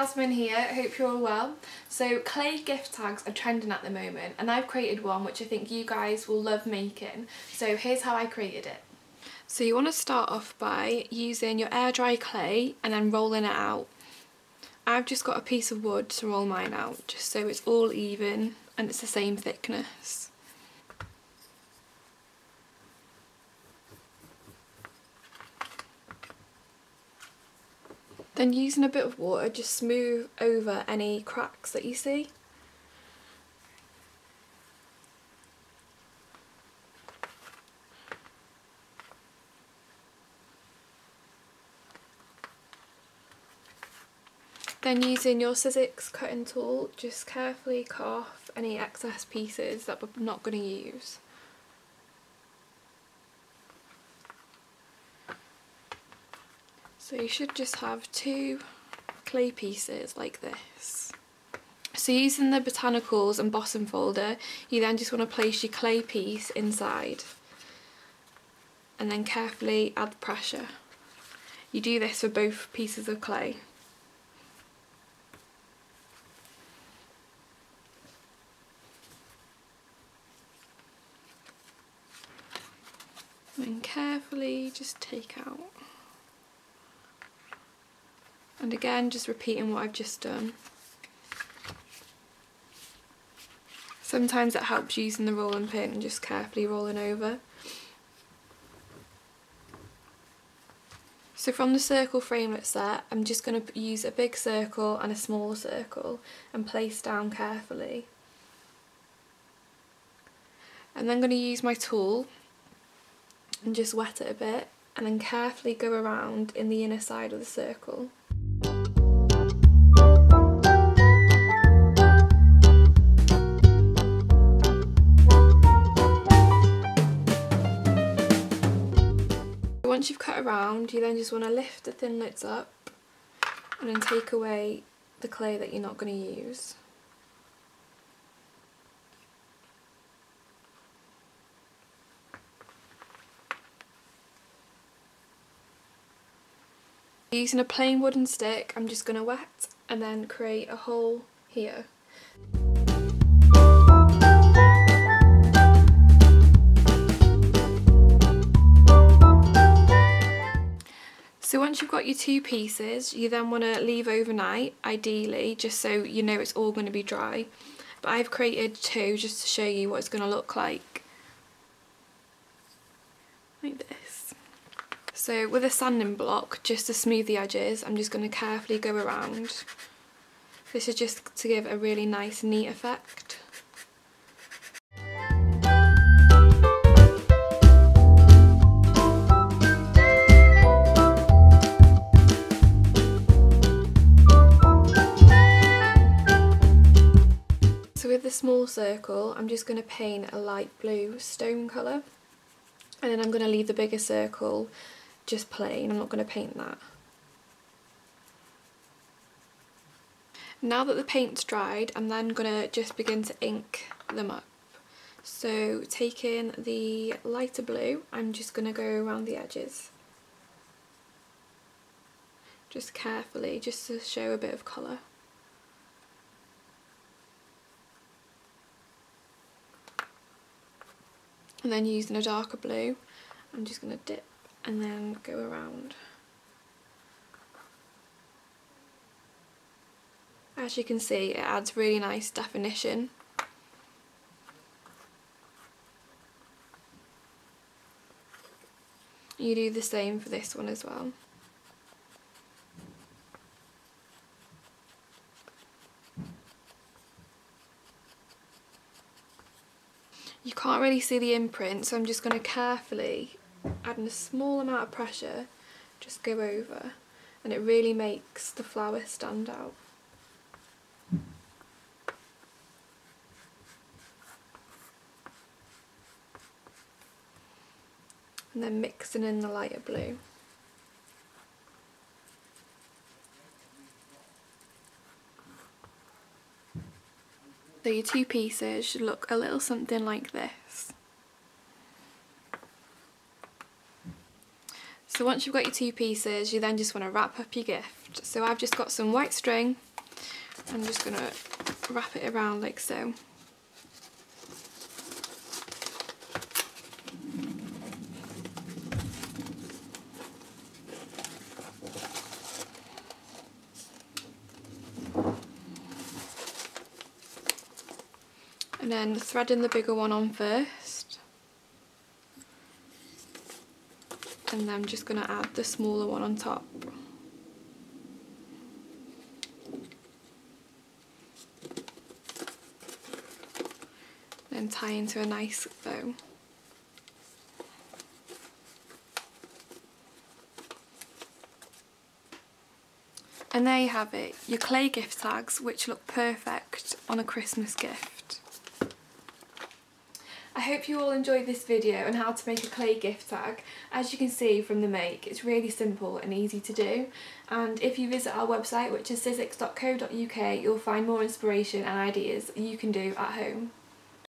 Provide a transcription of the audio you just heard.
Yasmin here, hope you're all well. So clay gift tags are trending at the moment and I've created one which I think you guys will love making. So here's how I created it. So you want to start off by using your air dry clay and then rolling it out. I've just got a piece of wood to roll mine out just so it's all even and it's the same thickness. Then using a bit of water, just smooth over any cracks that you see. Then using your Sizzix cutting tool, just carefully cut off any excess pieces that we're not going to use. So you should just have 2 clay pieces like this. So using the botanicals and embossing folder, you then just want to place your clay piece inside and then carefully add pressure. You do this for both pieces of clay. And then carefully just take out. And again, just repeating what I've just done. Sometimes it helps using the rolling pin and just carefully rolling over. So from the circle framelit set, I'm just going to use a big circle and a small circle and place down carefully. And then I'm going to use my tool and just wet it a bit and then carefully go around in the inner side of the circle. Once you've cut around, you then just want to lift the thin lids up and then take away the clay that you're not going to use. Using a plain wooden stick, I'm just going to wet and then create a hole here. So once you've got your 2 pieces, you then want to leave overnight, ideally, just so you know it's all going to be dry. But I've created 2 just to show you what it's going to look like. Like this. So with a sanding block, just to smooth the edges, I'm just going to carefully go around. This is just to give a really nice, neat effect. So with the small circle, I'm just going to paint a light blue stone colour, and then I'm going to leave the bigger circle just plain. I'm not going to paint that. Now that the paint's dried, I'm then going to just begin to ink them up. So taking the lighter blue, I'm just going to go around the edges. Just carefully, just to show a bit of colour. And then using a darker blue, I'm just going to dip and then go around. As you can see, it adds really nice definition. You do the same for this one as well. You can't really see the imprint, so I'm just going to carefully, adding a small amount of pressure, just go over, and it really makes the flower stand out. And then mixing in the lighter blue. So your 2 pieces should look a little something like this. So once you've got your 2 pieces, you then just want to wrap up your gift. So I've just got some white string I'm just going to wrap it around like so. And then threading the bigger one on first. And then I'm just going to add the smaller one on top. Then tie into a nice bow. And there you have it, your clay gift tags, which look perfect on a Christmas gift. I hope you all enjoyed this video on how to make a clay gift tag. As you can see from the make, it's really simple and easy to do. And if you visit our website, which is sizzix.co.uk, you'll find more inspiration and ideas you can do at home.